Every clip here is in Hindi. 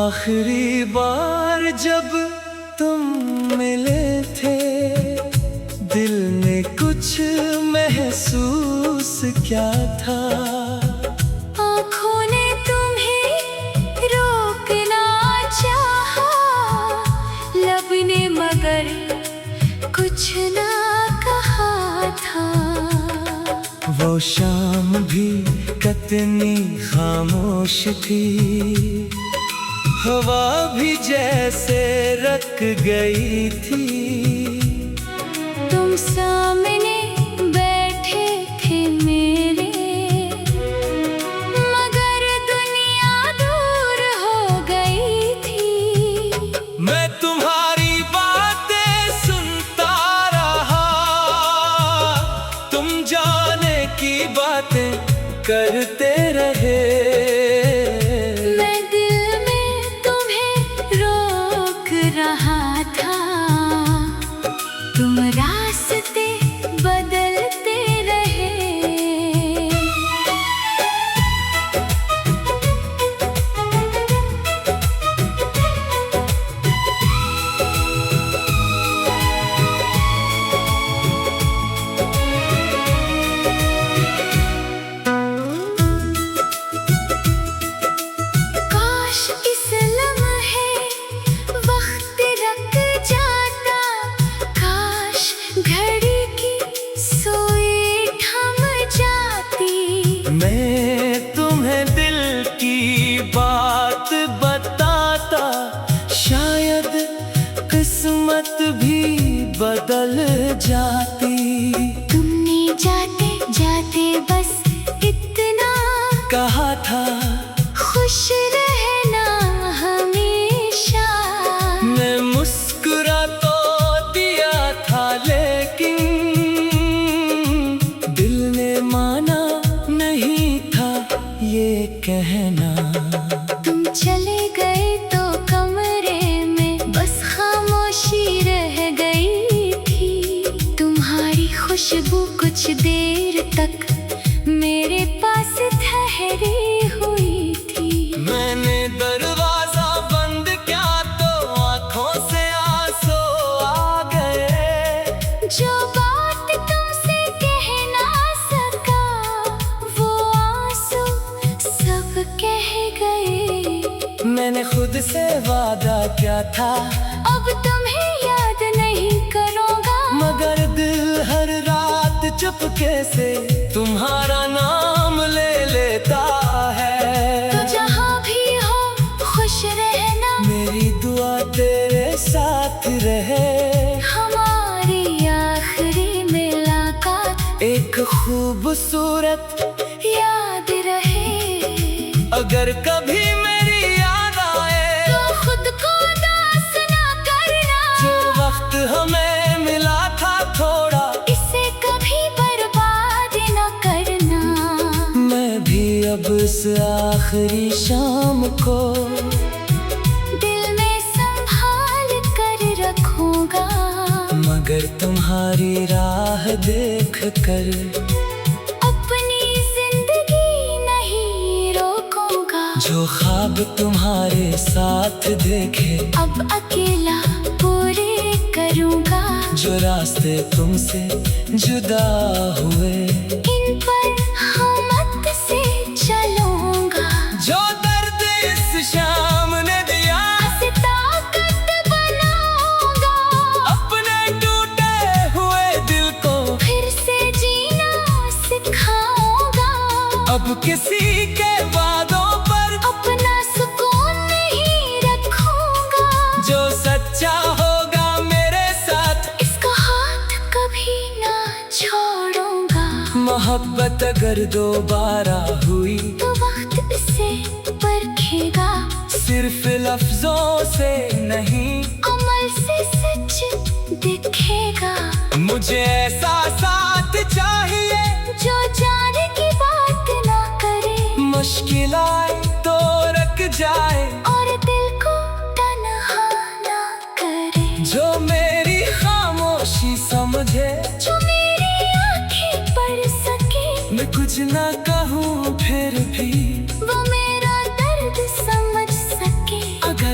आखिरी बार जब तुम मिले थे, दिल ने कुछ महसूस क्या था। आँखों ने तुम्हें रोकना चाहा, लब ने मगर कुछ ना कहा था। वो शाम भी कितनी खामोश थी, हवा भी जैसे रक गई थी। तुम सामने बैठे थे मेरे, मगर दुनिया दूर हो गई थी। मैं तुम्हारी बातें सुनता रहा, तुम जाने की बातें करते रहे। रहा था तुम रास्ते बदलते रहे। काश इस बात बताता, शायद किस्मत भी बदल जाती। तुमने जाते जाते बस इतना कहा था, खुश रहना हमेशा। मैं मुस्कुरा तो दिया था, लेकिन दिल ने माना नहीं था ये कहना। तुम चले गए तो कमरे में बस खामोशी रह गई थी। तुम्हारी खुशबू कुछ देर तक मेरे पास ठहरी हुई थी। मैंने दरवाजा बंद किया तो आंखों से आंसू आ गए। जो बात तुमसे कह ना सका, वो आंसू सब कह गए। मैंने खुद से वादा किया था, अब तुम्हें याद नहीं करूँगा, मगर दिल हर रात चुपके से तुम्हारा नाम ले लेता है। तो जहाँ भी हो खुश रहना, मेरी दुआ तेरे साथ रहे। हमारी आखिरी मुलाकात एक खूबसूरत याद रहे। अगर कभी मेरी याद आए तो खुद को उदास ना करना। जो वक्त हमें मिला था थोड़ा, इसे कभी बर्बाद ना करना। मैं भी अब इस आखिरी शाम को दिल में संभाल कर रखूंगा, मगर तुम्हारी राह देख कर अपनी जिंदगी नहीं रोकूंगा। जो ख्वाब तुम्हारे साथ देखे अब अकेला पूरे करूंगा। जो रास्ते तुमसे जुदा हुए, इन पर हिम्मत से चलूंगा। जो दर्द इस शाम ने दिया, इसे ताकत बनाऊंगा। अपने टूटे हुए दिल को फिर से जीना सिखाऊंगा। अब किसी के वादों पर अपना सुकून नहीं रखूंगा। जो सच्चा होगा मेरे साथ, इसका हाथ कभी ना छोड़ूंगा। मोहब्बत अगर दोबारा हुई तो वक्त इसे परखेगा। सिर्फ लफ्जों से नहीं, अमल से सच दिखेगा। मुझे ऐसा साथ चाहिए जो जाने की बात ना करे, मुश्किल आए तो रख जाए, और दिल को तन्हा ना करे। जो मेरी खामोशी समझे, जो मेरी आंखें पढ़ सके। मैं कुछ ना कहूँ फिर भी वो मेरा दर्द समझ सके। अगर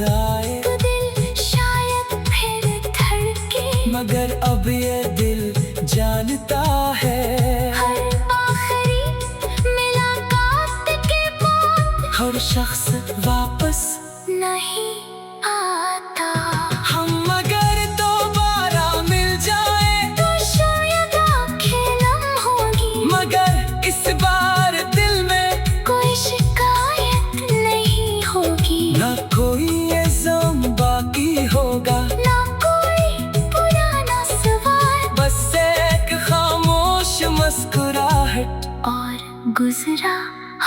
आए तो दिल शायद फिर धड़के। मगर अब ये दिल जानता है हर आखिरी मुलाकात के बाद हर शख्स वापस नहीं आता। हम मगर दोबारा मिल जाए तो शायद आँखें नम होगी, मगर इस बार दिल में कोई शिकायत नहीं होगी। ना कोई इल्ज़ाम बाकी होगा, ना कोई पुराना सवाल, बस एक खामोश मुस्कुराहट और गुजरा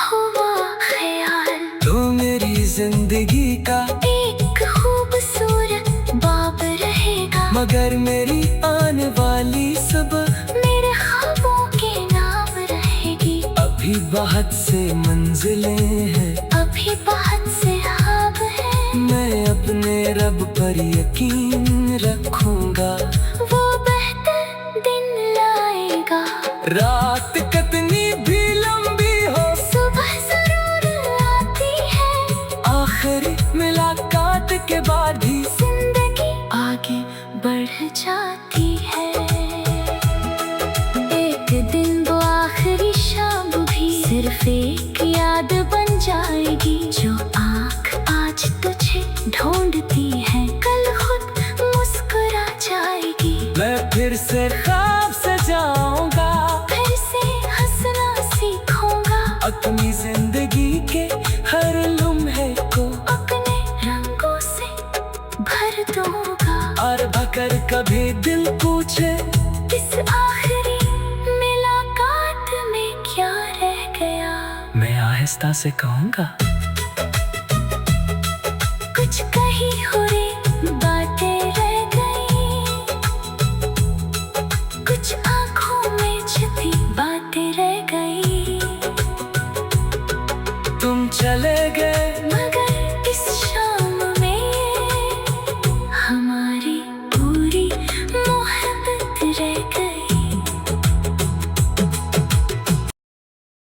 हुआ ख्याल। तो मेरी जिंदगी का एक खूबसूरत बाब रहेगा, मगर मेरी आने वाली सुबह मेरे ख्वाबों के नाम रहेगी। अभी बहुत से मंजिलें हैं, अभी बहुत से ख्वाब हैं, मैं अपने रब पर यकीन रखूंगा। वो बेहतर दिन लाएगा। रात कितनी भी लंबी हो, सुबह जरूर आती है, आखिरी मुलाकात के बाद भी जिंदगी आगे बढ़ जाती है। एक दिन वो आखिरी शाम भी सिर्फ एक याद बन जाएगी। जो आँख आज तुझे ढूंढती है, कल खुद मुस्कुरा जाएगी। मैं फिर से ख्वाब सजाऊंगा, फिर से हंसना सीखूंगा, अपनी जिंदगी के हर लम्हे को अपने रंगों से भर दूंगा। और अगर कभी दिल पूछे इस आखिरी मुलाकात में क्या रह गया, मैं आहिस्ता से कहूँगा, कुछ कही हुई बातें रह गई, कुछ आंखों में छिपी बातें रह गई। तुम चले गए